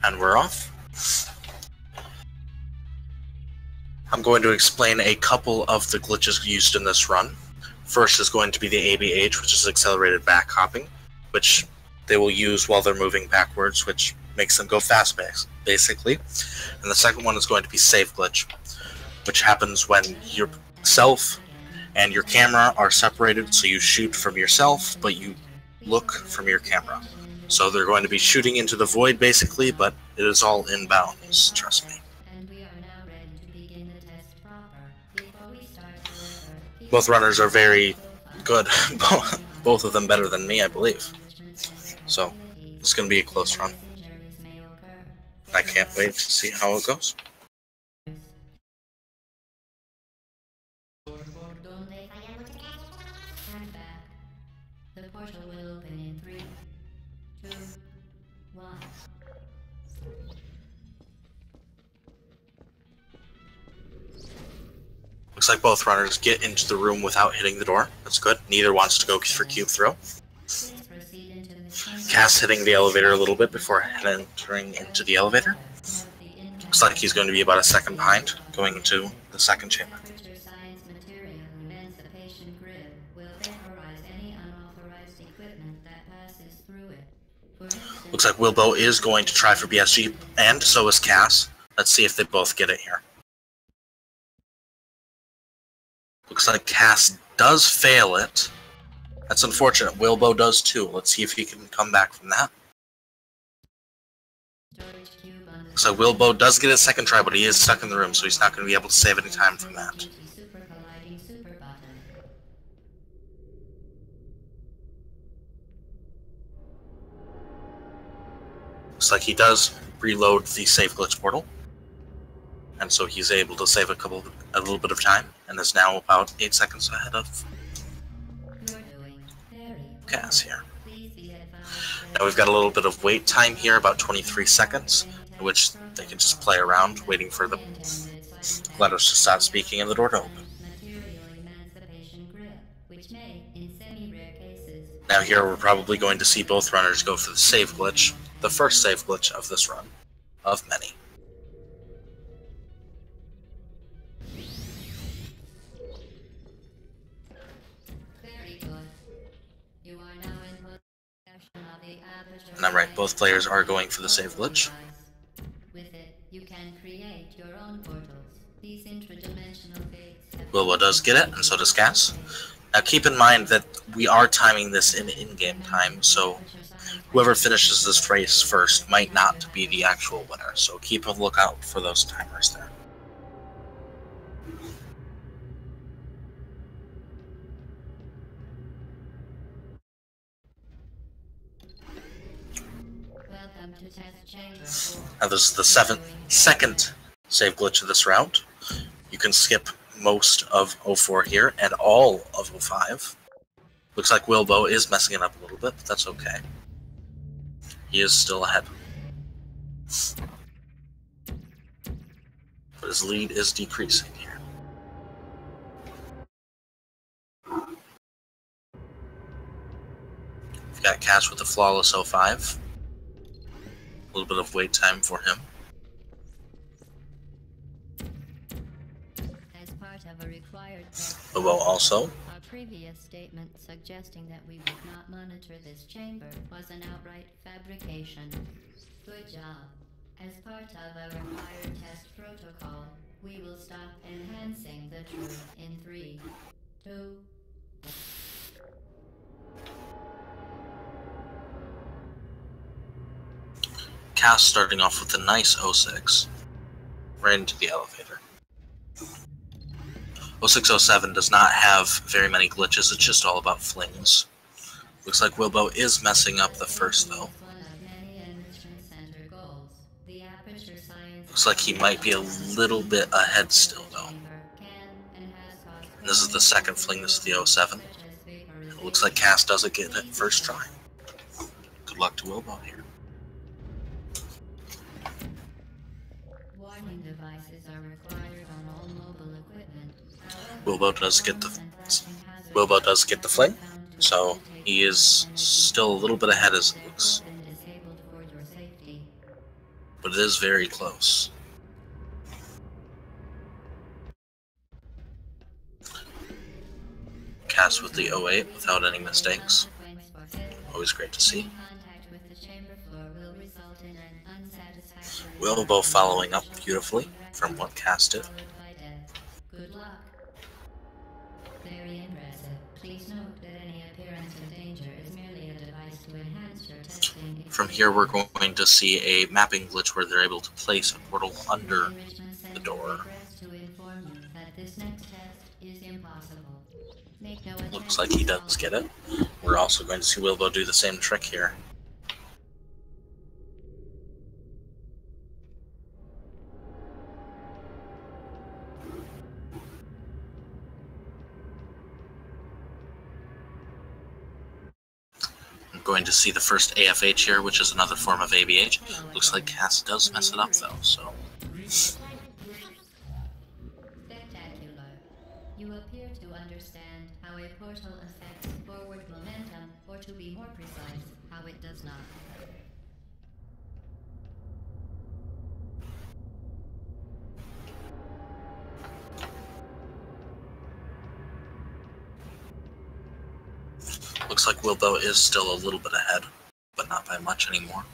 And we're off. I'm going to explain a couple of the glitches used in this run. First is going to be the ABH, which is accelerated back hopping, which they will use while they're moving backwards, which makes them go fast, basically. And the second one is going to be save glitch, which happens when yourself and your camera are separated, so you shoot from yourself, but you look from your camera. So they're going to be shooting into the void, basically, but it is all inbounds, trust me. Both runners are very good. Both of them better than me, I believe. So, it's going to be a close run. I can't wait to see how it goes. The portal will open in 3, 2, 1. Looks like both runners get into the room without hitting the door. That's good. Neither wants to go for cube throw. Cass hitting the elevator a little bit before entering into the elevator. Looks like he's going to be about a second behind, going into the second chamber. Looks like Wilbo is going to try for BSG, and so is Cass. Let's see if they both get it here. Looks like Cass does fail it. That's unfortunate. Wilbo does too. Let's see if he can come back from that. So Wilbo does get a second try, but he is stuck in the room, so he's not going to be able to save any time from that. Looks like he does reload the save glitch portal, and so he's able to save a little bit of time, and is now about 8 seconds ahead of Cass here. Now we've got a little bit of wait time here, about 23 seconds, in which they can just play around, waiting for the letters to stop speaking and the door to open. Now here we're probably going to see both runners go for the save glitch, the first save glitch of this run, of many. And I'm right, both players are going for the save glitch. With it, you can create your own portals. These intradimensional gates. Wilbo does get it, and so does Cass. Now keep in mind that we are timing this in-game time, so whoever finishes this race first might not be the actual winner, so keep a lookout for those timers there. Now this is the second save glitch of this round. You can skip most of 04 here and all of 05. Looks like Wilbo is messing it up a little bit, but that's okay. He is still ahead. But his lead is decreasing here. We've got Cass with the flawless 05. A little bit of wait time for him. As part of a required Wilbo also. Our previous statement suggesting that we would not monitor this chamber was an outright fabrication. Good job. As part of a required test protocol, we will stop enhancing the truth in 3, 2, Cass starting off with a nice 06, right into the elevator. 0607 does not have very many glitches, it's just all about flings. Looks like Wilbo is messing up the first though. Looks like he might be a little bit ahead still though. And this is the second fling, this is the 07. It looks like Cass doesn't get it first try. Good luck to Wilbo here. warning devices are required on all mobile equipment. Wilbo does get the fling, so he is still a little bit ahead as it looks. but it is very close. Cast with the 08 without any mistakes. Always great to see. Wilbo following up beautifully from what Cass did. Good luck. Very impressive. Please note that any appearance of danger is merely a device to enhance your testing. From here, we're going to see a mapping glitch where they're able to place a portal under the door. To inform you that this next test is impossible. Make no Looks like he does get it. We're also going to see Wilbo do the same trick here. I'm going to see the first AFH here, which is another form of ABH. Looks like Cass does mess it up though, so... Spectacular. You appear to understand how a portal affects forward momentum, or to be more precise, how it does not. Looks like Wilbo is still a little bit ahead, but not by much anymore.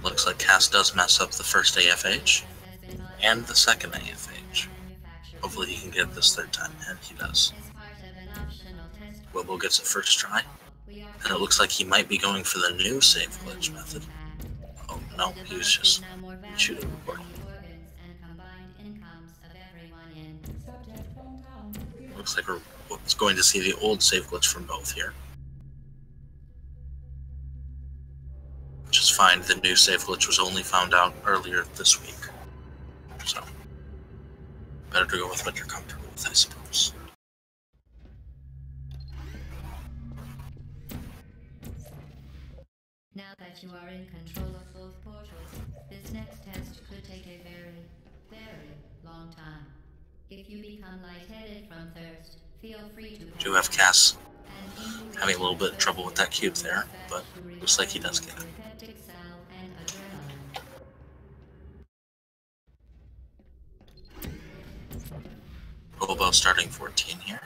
Looks like Cass does mess up the first AFH, and the second AFH. Hopefully he can get it this third time, and he does. Wilbo gets it first try, and it looks like he might be going for the new save glitch method. Oh no, he was just shooting the portal. Looks like we're going to see the old save glitch from both here. Which is fine, the new save glitch was only found out earlier this week. So, better to go with what you're comfortable with, I suppose. Now that you are in control of both portals, this next test could take a very, very long time. If you become lightheaded from thirst, feel free to... Do have Cass having a little bit of trouble with that cube there, but looks like he does get it. Wilbo starting 14 here.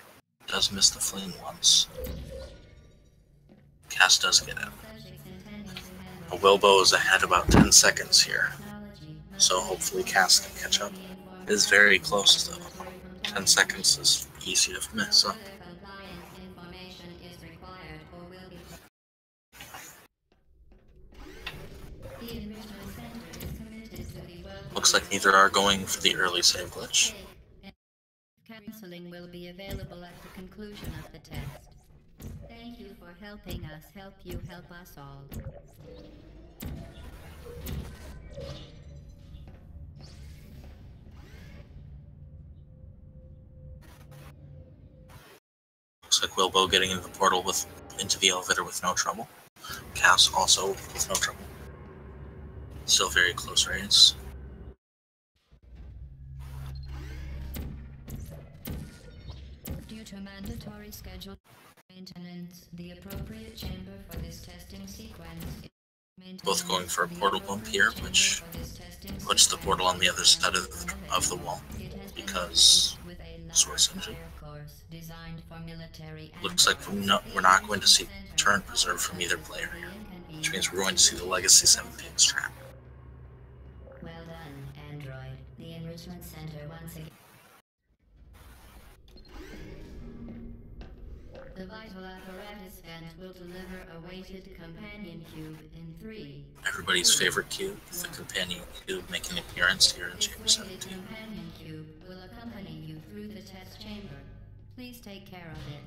Does miss the flame once. Cass does get it. Wilbo is ahead about 10 seconds here, so hopefully Cass can catch up. It is very close though. 10 seconds is easy to mess up. Looks like neither are going for the early save glitch. Counseling will be available at the conclusion of the test. Thank you for helping us help you help us all. Looks like Wilbo getting into the portal into the elevator with no trouble. Cass also with no trouble. Still very close race. Due to mandatory scheduled maintenance, the appropriate chamber for this testing sequence is both going for a portal bump here, which puts the portal on the other side of the wall, because source engine. Looks like we're not going to see turn preserve from either player here, which means we're going to see the Legacy 17's trap. Well done, Android. The Enrichment Center once again. The vital apparatus vent will deliver a weighted companion cube in 3. Everybody's favorite cube, the companion cube, making an appearance here in Chamber 17. The companion cube will accompany you through the test chamber. Please take care of it.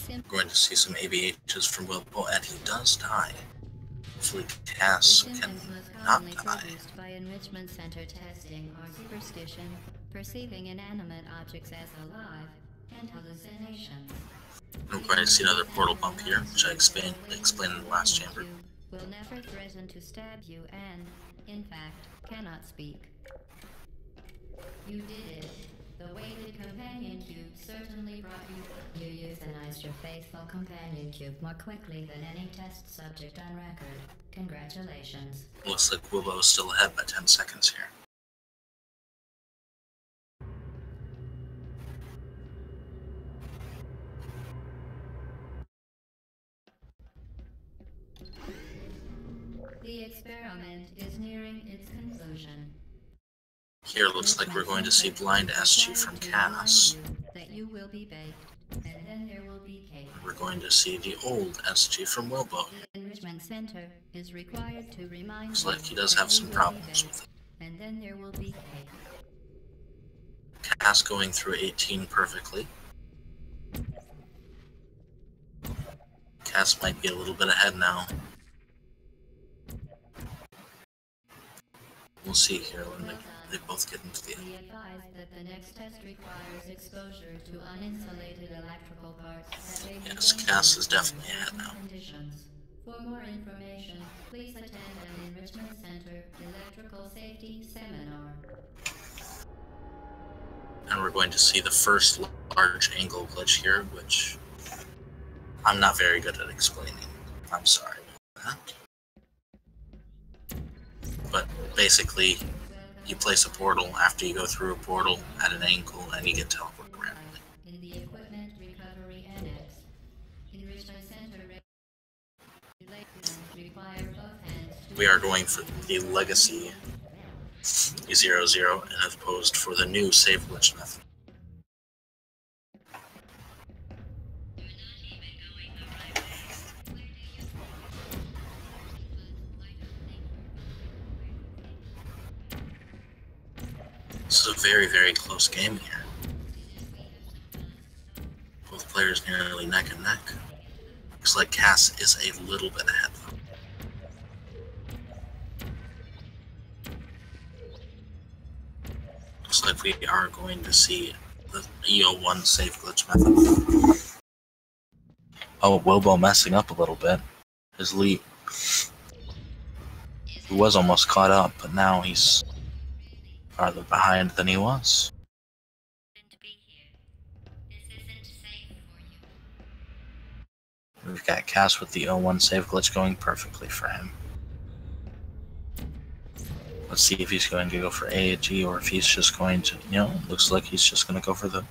We're going to see some ABHs from Wilbo, and he does die. Hopefully Cass can not die. By Enrichment Center testing are superstition, perceiving inanimate objects as alive, and hallucinations. We're going to see another portal bump here, which I explained in the last chamber. Will never threaten to stab you and, in fact, cannot speak. You did it. The weighted companion companion cube certainly brought you. You euthanized your faithful companion cube more quickly than any test subject on record. Congratulations. Looks like Wilbo is still ahead by 10 seconds here. The experiment is nearing its conclusion. Here looks like we're going to see blind SG from KAAS. That you will be baked, and then there will be cake. We're going to see the old SG from Wilbo. The enrichment center is required to remind Looks like he does have some problems with it. And then there will be cake. KAAS going through 18 perfectly. KAAS might be a little bit ahead now. We'll see here when they both get into the end. Be advised that the next test requires exposure to uninsulated electrical parts. Yes, KAAS is definitely ahead now. For more information, please attend an Enrichment Center Electrical Safety Seminar. And we're going to see the first large angle glitch here, which I'm not very good at explaining. I'm sorry about that. But basically, you place a portal after you go through a portal at an angle and you get teleported randomly. In the Equipment Recovery Annex, Enrichment Center require both hands. We are going for the Legacy 00 and have posed for the new save glitch method. This is a very, very close game here. Both players nearly neck and neck. Looks like KAAS is a little bit ahead. Looks like we are going to see the EO1 save glitch method. Oh, Wilbo messing up a little bit. His lead. He was almost caught up, but now he's farther behind than he was. We've got KAAS with the O1 save glitch going perfectly for him. Let's see if he's going to go for AAG or if he's just going to, looks like he's just going to go for the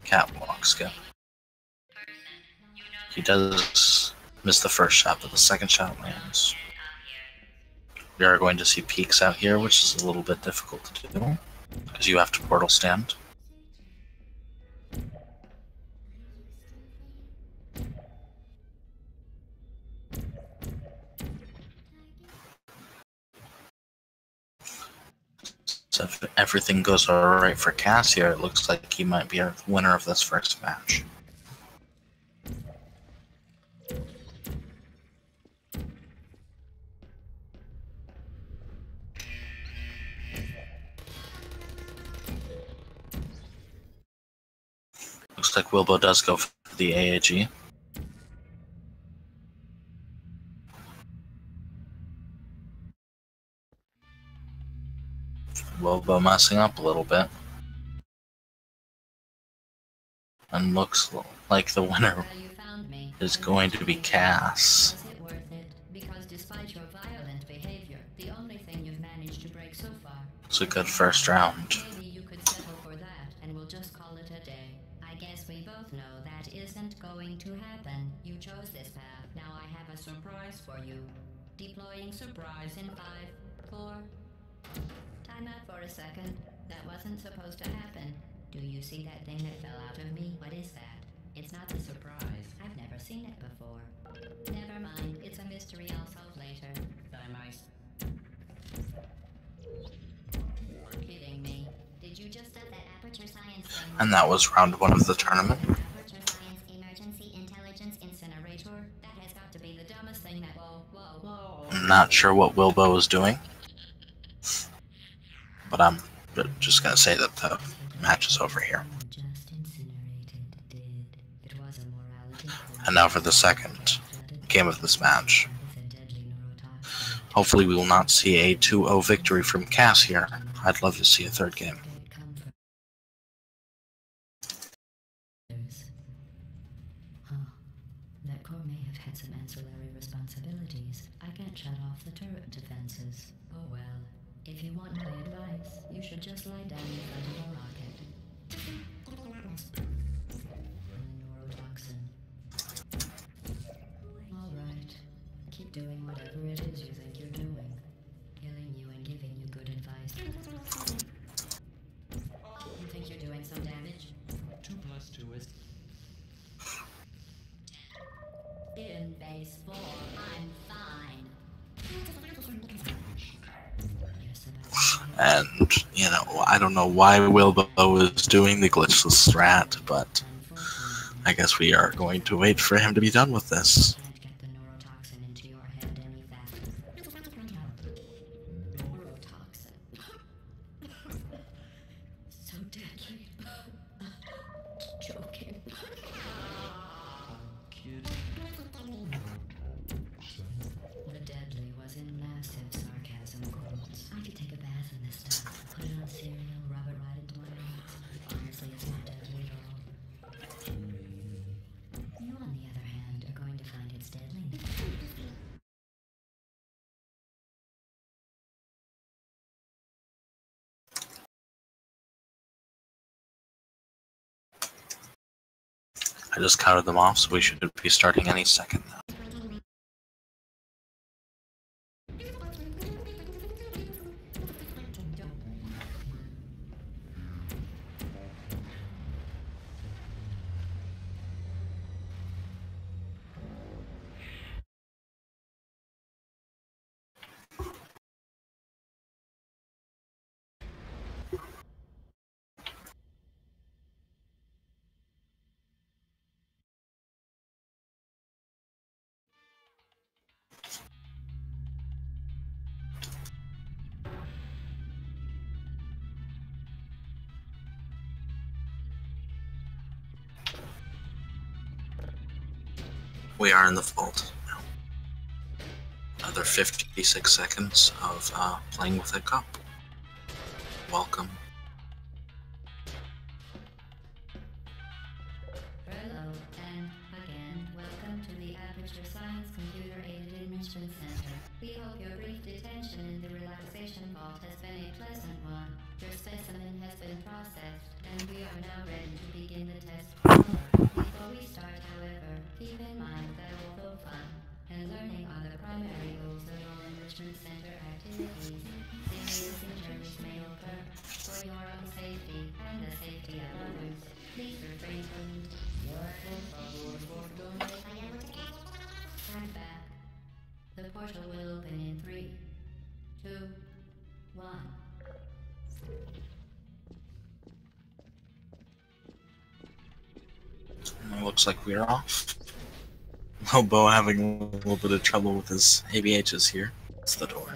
catwalk skip. He does miss the first shot, but the second shot lands. We are going to see peaks out here, which is a little bit difficult to do, because you have to portal stand. So if everything goes alright for KAAS here, it looks like he might be a winner of this first match. Looks like Wilbo does go for the AAG. Wilbo messing up a little bit. And looks like the winner is going to be KAAS. Was it worth it? Because despite your violent behavior, the only thing you've managed to break so far. It's a good first round. Maybe you could settle for that, and we'll just call it a day. I guess we both know that isn't going to happen. You chose this path. Now I have a surprise for you. Deploying surprise in 5, 4... Time out for a second. That wasn't supposed to happen. Do you see that thing that fell out of me? What is that? It's not a surprise. I've never seen it before. Never mind. It's a mystery I'll solve later. Die mice. Kidding me. Did you just set that aperture science thing? And that was round 1 of the tournament. Aperture science emergency intelligence incinerator? That has got to be the dumbest thing that... Whoa. I'm not sure what Wilbo is doing. But I'm just going to say that the match is over here. And now for the second game of this match. Hopefully we will not see a 2-0 victory from KAAS here. I'd love to see a third game. the turret defenses. Oh well. If you want my advice, you should just lie down in front of a rocket. Neurotoxin. Alright. Keep doing whatever it is you think you're doing. Killing you and giving you good advice. You think you're doing some damage? 2 plus 2 is... In base 4, I'm fine. And, you know, I don't know why Wilbo is doing the glitchless strat, but I guess we are going to wait for him to be done with this. Can't get the neurotoxin into your head any faster. Neurotoxin. So deadly. Joking. The deadly was in massive sarcasm quotes. I could take a bath in this stuff, put it on cereal, rub it right into my eyes. Honestly, it's not deadly at all. You, on the other hand, are going to find its deadliness. I just counted them off, so we should be starting any second now. We are in the vault now. Another 56 seconds of playing with a cup. Welcome. Hello, and again, welcome to the Aperture Science Computer Aided Enrichment Center. We hope your brief detention in the relaxation vault has been a pleasant one. Your specimen has been processed, and we are now ready to begin the test. Before we start, however, keep in mind that although fun and learning are the primary goals of all enrichment center activities, serious injuries may occur. For your own safety and the safety of others, please refrain from Stand back. The portal will open in 3, 2, 1. It looks like we're off. Wilbo having a little bit of trouble with his ABHs here. It's the door.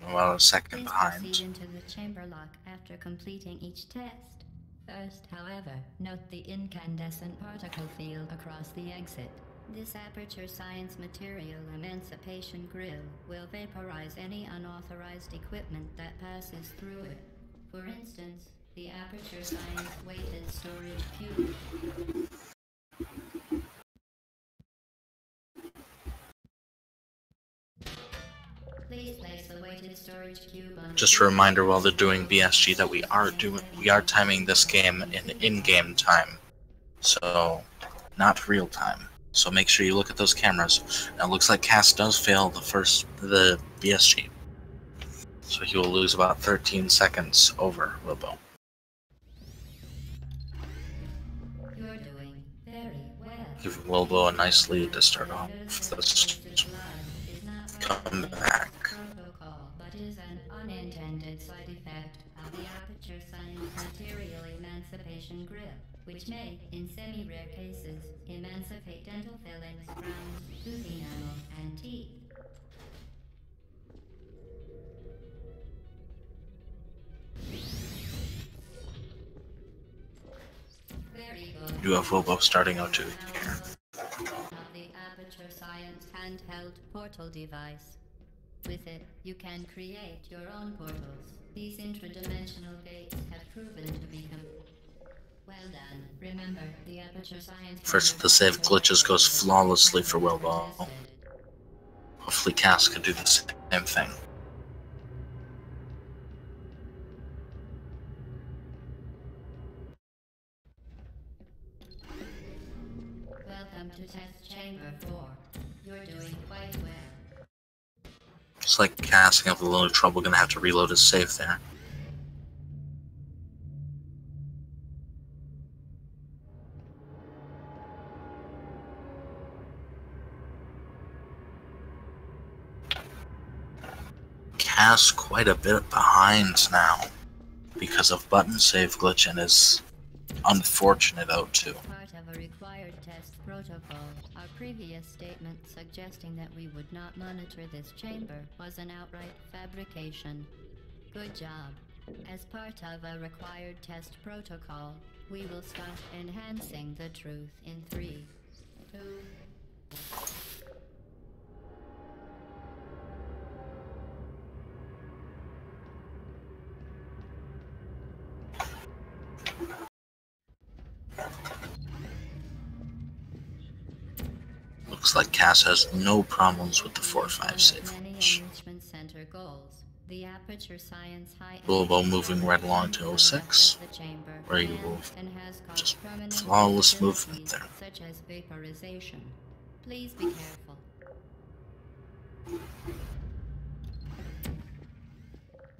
About a second Please behind. proceed into the chamber lock after completing each test. First, however, note the incandescent particle field across the exit. This Aperture Science Material Emancipation Grill will vaporize any unauthorized equipment that passes through it. For instance, the Aperture Science Weighted Storage Cube. Please place the weighted storage cube on. Just a reminder while they're doing BSG that we are timing this game in-game time. So not real time. So make sure you look at those cameras. Now it looks like Cass does fail the BSG. So he will lose about 13 seconds over Wilbo. You're doing very well. Give Wilbo a nice lead to start off. Let's come back. Protocol, but is an unintended side effect of the Aperture Science Material Emancipation Grill, which may, in semi-rare cases, emancipate dental fillings, crowns, tooth enamel, and teeth. Very good. You have Wilbo starting out too here. The Aperture Science handheld portal device. With it, you can create your own portals. These intradimensional gates have proven to be well done. Remember, the Aperture Science. First of the save glitches goes flawlessly for Wilbo. Hopefully Cass could do the same thing. Welcome to test chamber 4. You're doing quite well. It's like Cass having a little trouble, gonna have to reload his save there. Cass quite a bit behind now because of button save glitch and his unfortunate O2. Part of a required test protocol. Our previous statement suggesting that we would not monitor this chamber was an outright fabrication. Good job. As part of a required test protocol, we will start enhancing the truth in 3, 2, Looks like Cass has no problems with the 4-5 save many glitch. enrichment center goals. The Aperture Science High Wilbo moving right along to 06, the chamber where he will and has caused just permanent flawless disabilities movement there. such as vaporization. Please be careful.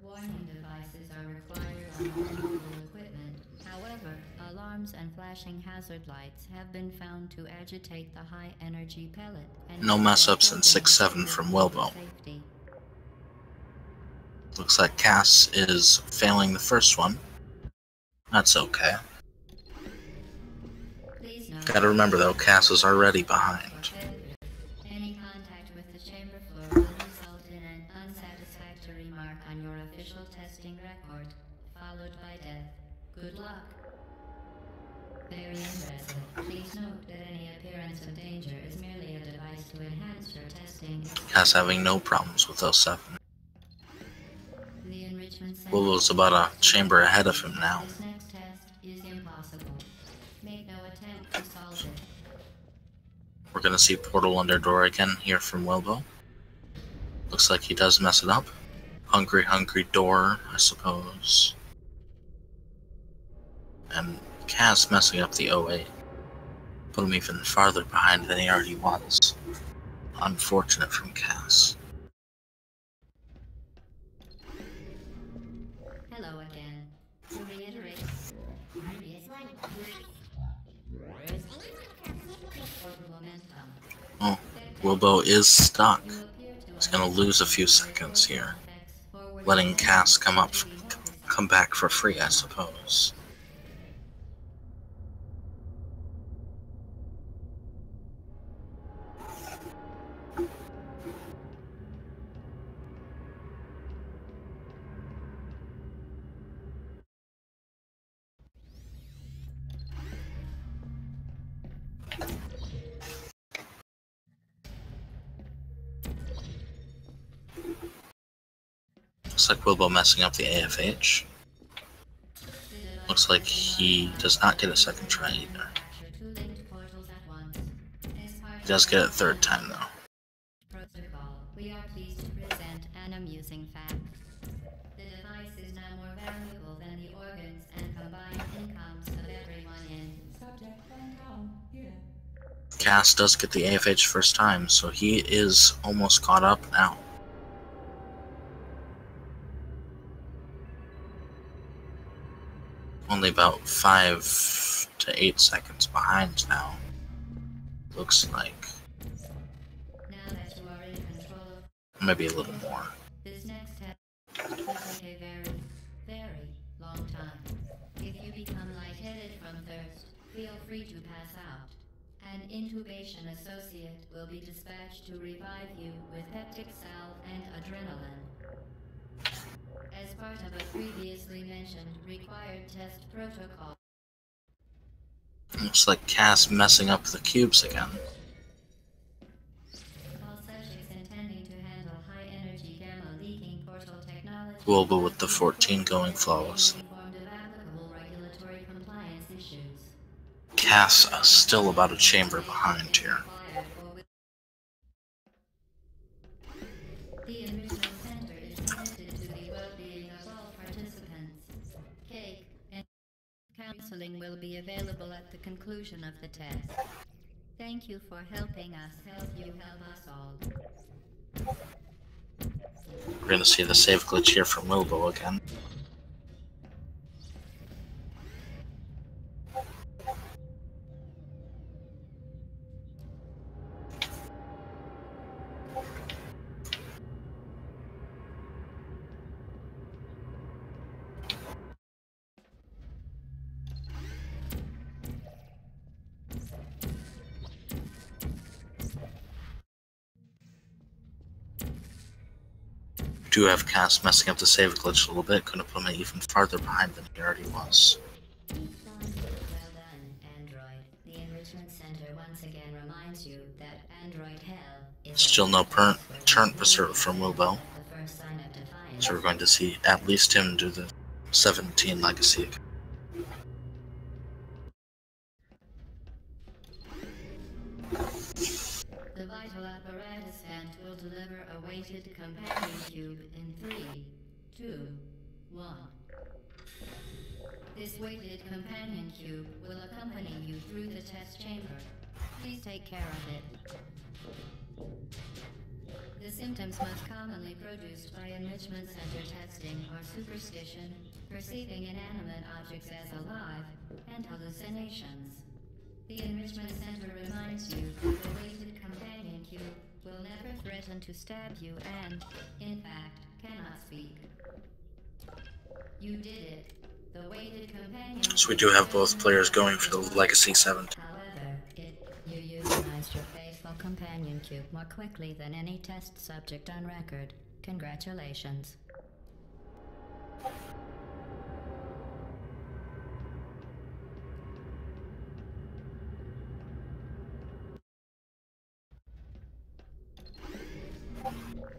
Warning devices are required on all mobile equipment. However, alarms and flashing hazard lights have been found to agitate the high energy pellet. And No mess ups in 6-7 from Wilbo. Safety. Looks like Cass is failing the first one. That's okay. Please note, Gotta remember though, Cass is already behind. any contact with the chamber floor will result in an unsatisfactory mark on your official testing record, followed by death. Good luck. Very impressive. Please note that any appearance of danger is merely a device to enhance your testing. Cass having no problems with 07. The enrichment center. Willo's about a chamber ahead of him now. This next test is impossible. Make no attempt to solve it. We're gonna see Portal Under Door again here from Wilbo. Looks like he does mess it up. Hungry, hungry door, I suppose. And Cass messing up the 08. Put him even farther behind than he already was. Unfortunate from Cass. Hello again. To reiterate, previous one. Momentum. Oh, Wilbo is stuck. You appear to He's gonna lose a few seconds here. Letting Cass come back for free, I suppose. Looks like Wilbo messing up the AFH. Looks like he does not get a second try either. He does get it third time though. Protocol. We are pleased to present an amusing fact. The device is now more valuable than the organs and combined incomes of everyone in. Subject one down. Here. Cass does get the AFH first time, so he is almost caught up now. Only about 5 to 8 seconds behind now. Looks like. Now that you are in control of Maybe a little more. this next step, will take a very, very long time. If you become lightheaded from thirst, feel free to pass out. An intubation associate will be dispatched to revive you with peptic salve and adrenaline. As part of a previously mentioned required test protocol. Looks like Cass messing up the cubes again. All subjects intending to handle high-energy gamma-leaking portal technology. Wilbo with the 14 going flawlessly. Informed of applicable regulatory compliance issues. Cass still about a chamber behind here. Counseling will be available at the conclusion of the test. Thank you for helping us help you help us all. We're gonna see the save glitch here from Wilbo again. Do have Cass messing up the save glitch a little bit, could have put him even farther behind than he already was. Well done, Android. The Enrichment Center once again reminds you that Android Hell is Still no turn preserved from Wilbo, the first sign of defiance. so we're going to see at least him do the 17 legacy. The vital apparatus vent will deliver a weighted companion cube in 3, 2, 1. This weighted companion cube will accompany you through the test chamber. Please take care of it. The symptoms most commonly produced by enrichment center testing are superstition, perceiving inanimate objects as alive, and hallucinations. The Enrichment Center reminds you that the weighted companion cube will never threaten to stab you and, in fact, cannot speak. You did it. The weighted companion So we do have both players going for the legacy 7. However, you euthanized your faithful companion cube more quickly than any test subject on record. Congratulations.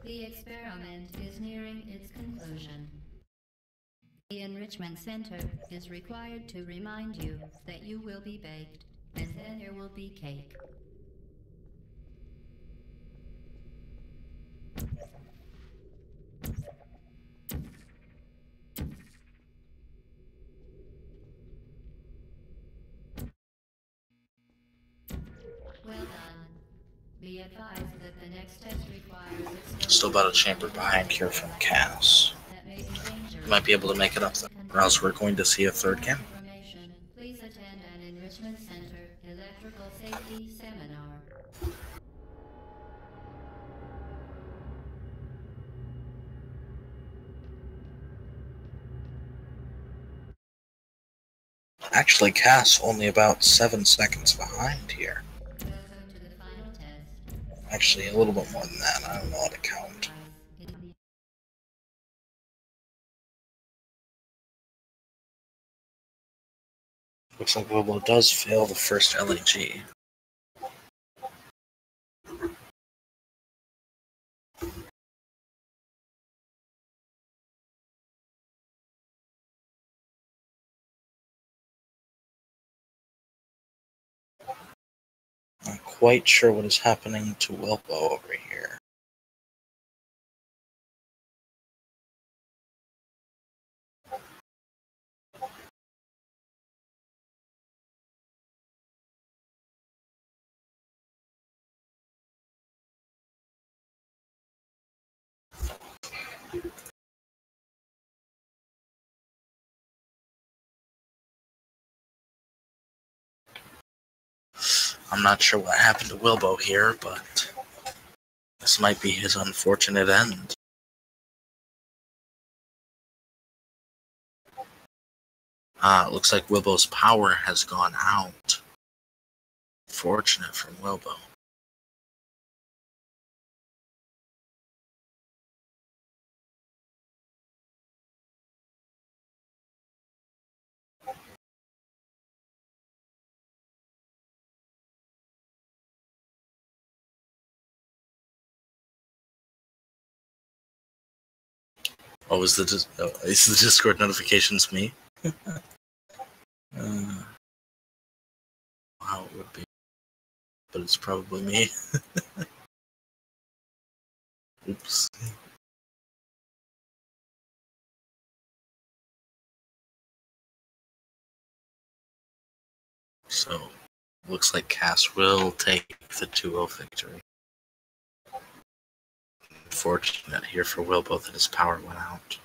The experiment is nearing its conclusion. The Enrichment Center is required to remind you that you will be baked, and then there will be cake. Well done. Be advised that the next test requires Still about a chamber behind here from Cass. Might be able to make it up, or else we're going to see a third cam. Please attend an Enrichment Center electrical safety seminar. Actually, Cass only about 7 seconds behind here. Welcome to the final test. Actually, a little bit more than that. I don't know how to count. Looks like Wilbo does fail the first LAG. Not quite sure what is happening to Wilbo over here. I'm not sure what happened to Wilbo here, but this might be his unfortunate end. It looks like Wilbo's power has gone out. Fortunate for Wilbo. Oh, is the Discord notifications me? How it would be, but it's probably me. Oops. So, looks like Cass will take the 2-0 victory. Unfortunate here for Wilbo that his power went out.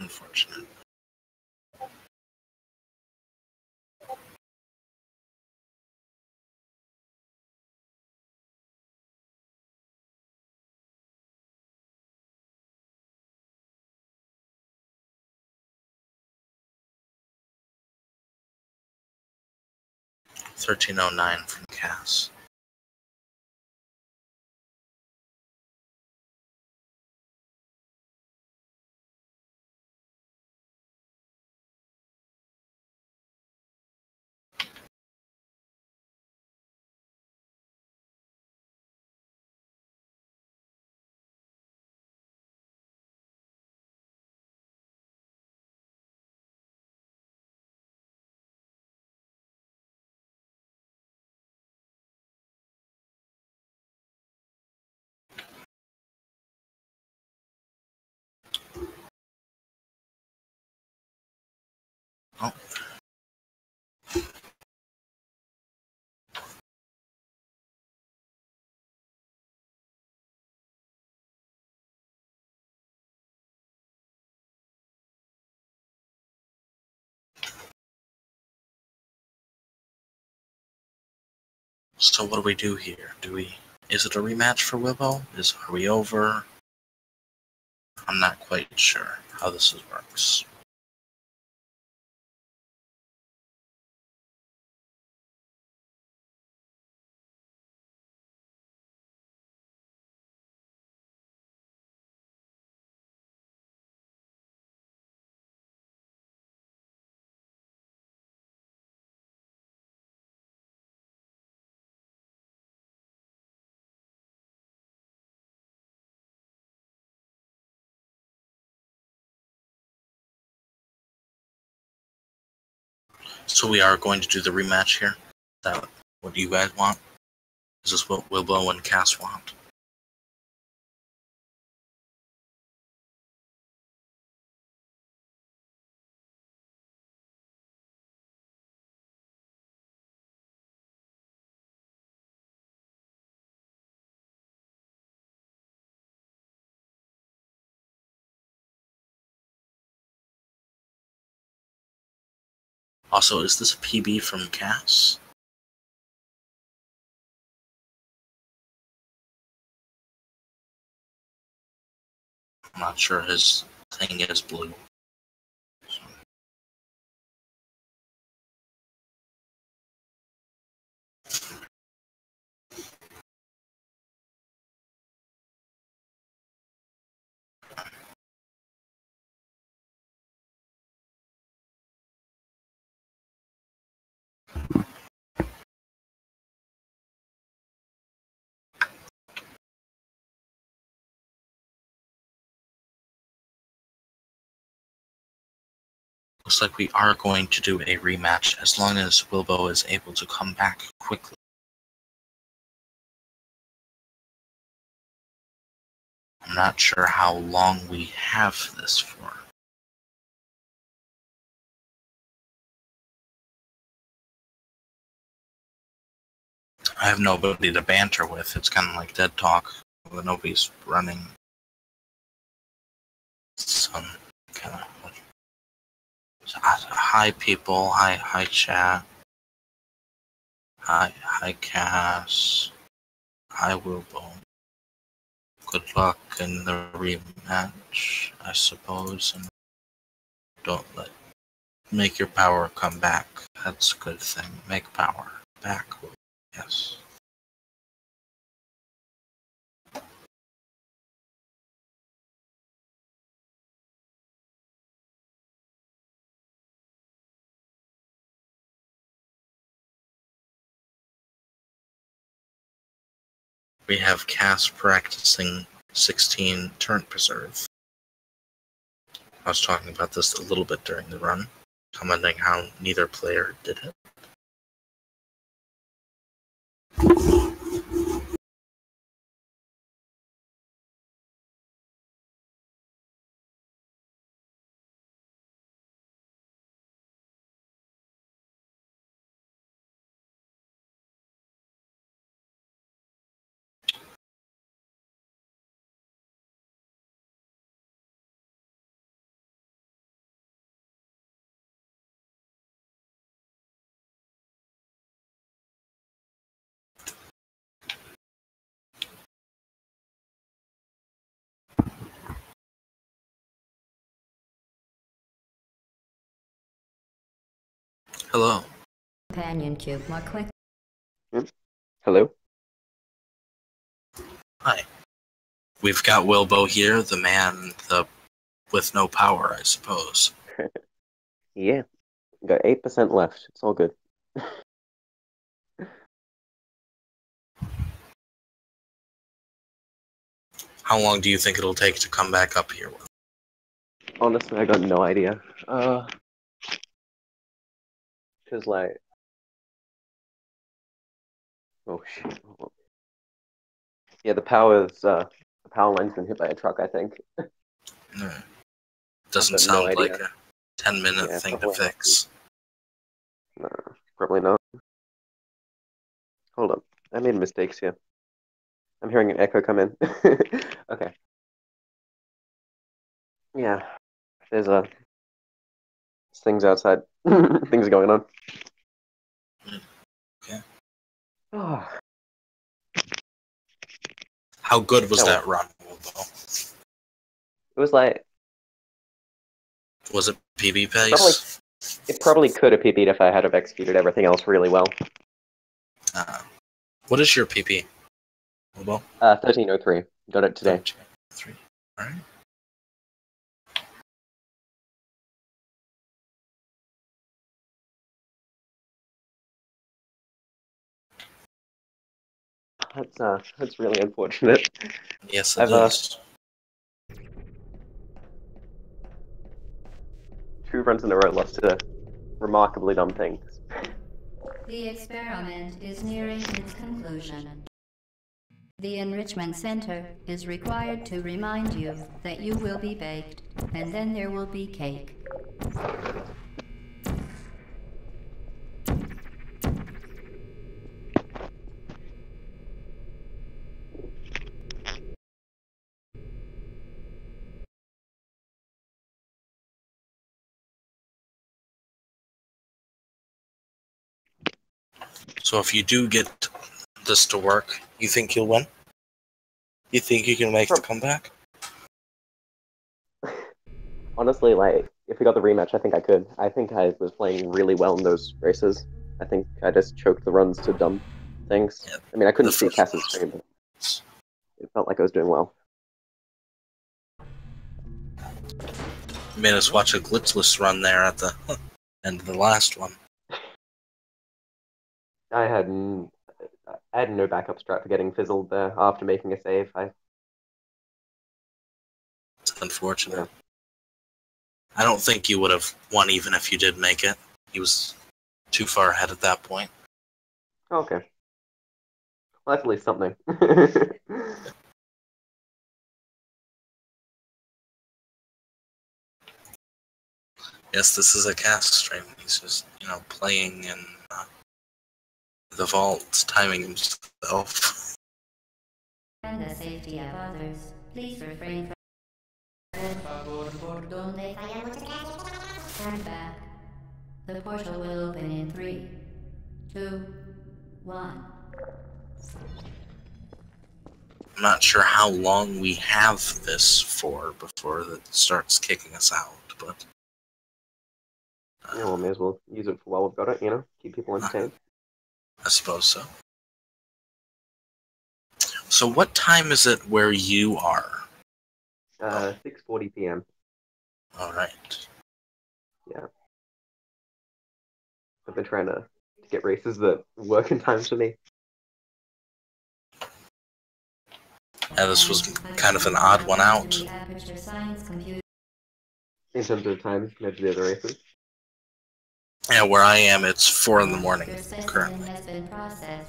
Unfortunate. $13.09 from Cass. Oh. So what do we do here? Is it a rematch for Wilbo? Are we over? I'm not quite sure how this works. So we are going to do the rematch here? Is that what you guys want? Is this what Wilbo and Cass want? Also, is this a PB from Cass? I'm not sure his thing is blue. So. Looks like we are going to do a rematch as long as Wilbo is able to come back quickly. I'm not sure how long we have this for. I have nobody to banter with. It's kind of like dead talk. When nobody's running. Some kind of. Hi people. Hi chat. Hi Cass. Hi Wilbo. Good luck in the rematch, I suppose, and don't make your power come back. That's a good thing. Make power back. Yes. We have Cass practicing 16 turn preserve. I was talking about this a little bit during the run, commenting how neither player did it. Hello. Companion cube more quick. Hello? Hi. We've got Wilbo here, the man with no power, I suppose. Yeah. Got 8% left. It's all good. How long do you think it'll take to come back up here? Honestly, I got no idea. Cause like... Oh shit. Yeah, the power line's been hit by a truck, I think. No. Doesn't I've got no sound like idea. a 10-minute Yeah, thing to probably not. fix. No, probably not. Hold up. I made mistakes here. I'm hearing an echo come in. Okay. Yeah. There's things outside. Things going on. Okay. Oh. How good was Oh. that run, Wilbo? It was like... Was it PB pace? It probably could have PB'd if I had have executed everything else really well. What is your PP, Wilbo? 1303. Got it today. 1303. Alright. That's really unfortunate. Yes, it is. 2 runs in a row lost to remarkably dumb things. The experiment is nearing its conclusion. The Enrichment Center is required to remind you that you will be baked, and then there will be cake. So if you do get this to work, you think you'll win? You think you can make the comeback? Honestly, like, if we got the rematch, I think I could. I think I was playing really well in those races. I think I just choked the runs to dumb things. Yeah, I mean, I couldn't see first Cass's one. screen, but it felt like I was doing well. You made us watch a glitchless run there at the end of the last one. I had no backup strat for getting fizzled there after making a save. It's unfortunate. Yeah. I don't think you would have won even if you did make it. He was too far ahead at that point. Okay. Well, that's at least something. Yes, this is a cast stream. He's just, playing in the vault, timing himself. And the safety of others, please refrain from... Turn back. The portal will open in 3, 2, 1. I'm not sure how long we have this for before it starts kicking us out, but... Yeah, well, may as well use it for while we've got it, Keep people entertained. I suppose so. So what time is it where you are? 6:40 p.m. Alright. Yeah. I've been trying to get races that work in times for me. And this was kind of an odd one out. In terms of time compared to the other races. Yeah, where I am, it's 4 in the morning currently.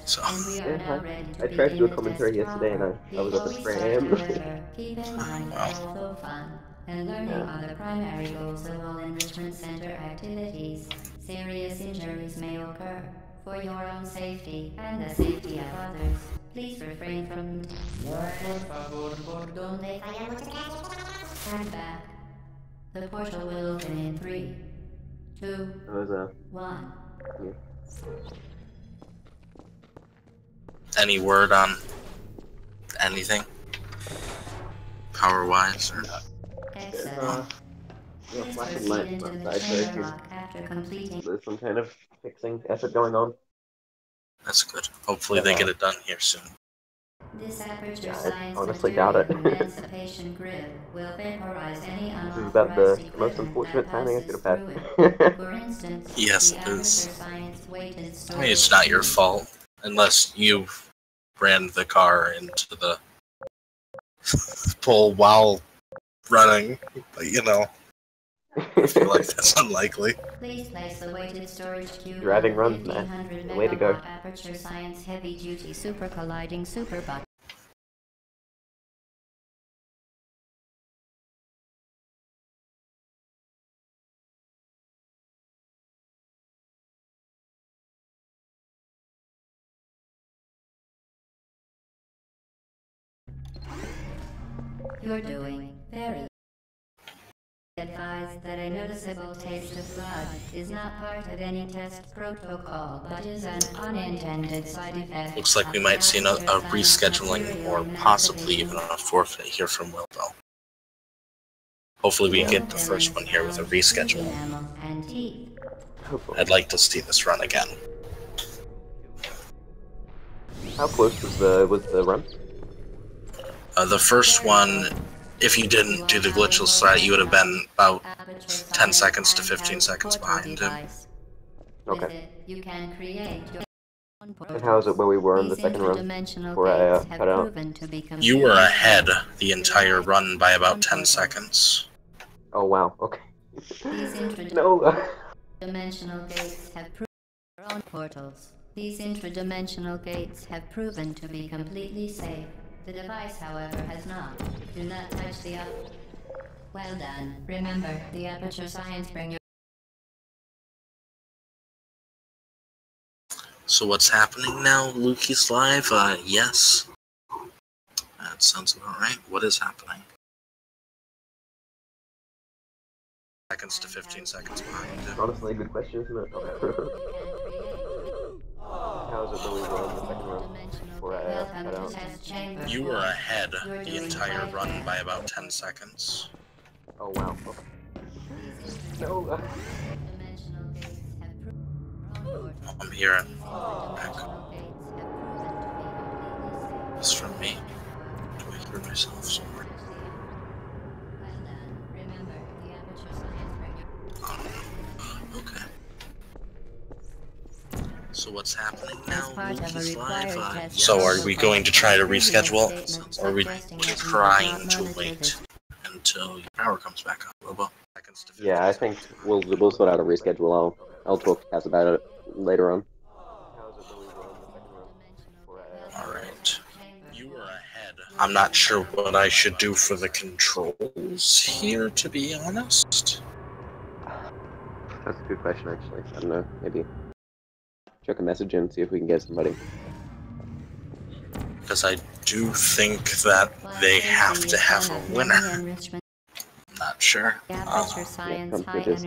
So. Yeah, I tried to do a commentary yesterday and I was up at 3 a.m. Wow. And learning are the primary goals of all enrichment center activities. Serious injuries may occur. For your own safety and the safety of others, please refrain from... Stand back. The portal will open in 3, 2, 1. Yeah. Any word on anything? Power-wise? Or... Flashing lights outside, so there's some kind of fixing effort going on. That's good. Hopefully they get it done here soon. This aperture I honestly doubt it. This is about the most unfortunate timing I could have had. Yes, it is. I mean, it's not your fault, unless you ran the car into the pole while running, but you know. I feel like that's unlikely. Please place the weighted storage cube. Driving runs, man. The way to go. Aperture Science Heavy Duty Super Colliding Superbot. You're doing very. Advised that a noticeable taste of blood is not part of any test protocol, but is an unintended side effect. Looks like we might see a rescheduling or possibly even a forfeit here from Wilbo. Hopefully we get the first one here with a reschedule. I'd like to see this run again. How close was the run? The first one, if you didn't do the glitchless slide, you would have been about 10 seconds to 15 seconds behind him. Okay. And how is it where we were in the second run before I cut out? You were ahead the entire run by about 10 seconds. Oh wow, okay. No. Dimensional gates have proven portals. These intradimensional gates have proven to be completely safe. The device, however, has not. Do not touch the up. Well done. Remember, the Aperture Science bringer. So what's happening now? Lukey's live? Yes. That sounds about right. What is happening? Seconds to 15 seconds behind him. Honestly, a good question, isn't it? How is it where we were in the second run before I cut out? You were ahead the entire run by about 10 seconds. Oh wow, okay. No. I'm hearing echo. It's from me. Do I hear myself somewhere? Okay. So what's happening now? Lukey's live? So are we going to try to reschedule? Or are we trying to wait until your power comes back on, Wilbo? Yeah, I think we'll sort out a reschedule. I'll talk to Cass about it later on. Alright. You were ahead. I'm not sure what I should do for the controls here, to be honest. That's a good question, actually. I don't know, maybe check a message in, see if we can get somebody. Because I do think that they have to have a winner. Not sure. Yeah,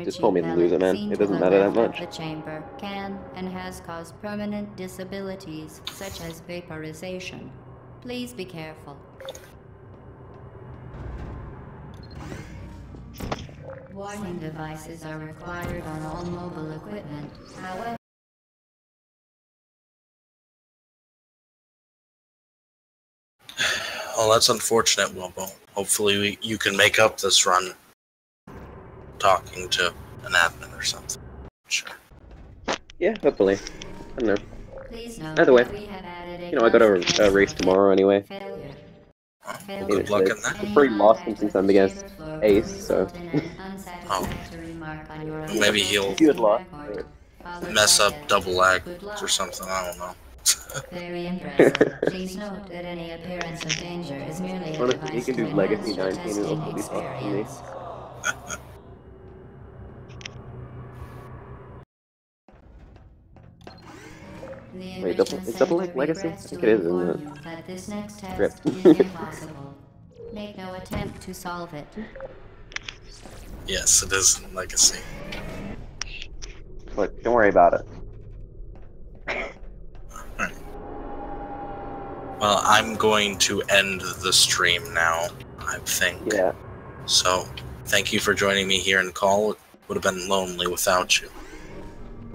just told me to lose it, man. It doesn't matter that much. The chamber can and has caused permanent disabilities, such as vaporization. Please be careful. Warning devices are required on all mobile equipment. However, well, that's unfortunate, Wilbo. Hopefully you can make up this run talking to an admin or something. Sure. Yeah, hopefully. I don't know. please note Either way, that we have added a you know, I got a race tomorrow anyway. failure. Well, mean, good luck in that. it's pretty lost him since I'm against Ace, so. Oh. Maybe he'll You had lost. mess up double lag or something, I don't know. Very impressive. Please note that any appearance of danger is merely a Honestly, he device can to do Legacy enhance your 19 and also testing be tough for me. experience. Wait, is double leg Legacy? I think it is, isn't it? That this next Rip. test is impossible. Make no attempt to solve it. Yes, it is in Legacy. Look, don't worry about it. Right. Well, I'm going to end the stream now, I think. Yeah. So, thank you for joining me here in call. It would have been lonely without you.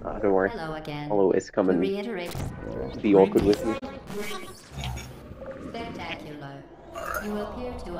Don't worry. Hello again. I'll always come and Reiterate. be awkward with you. Spectacular. Alright. You appear to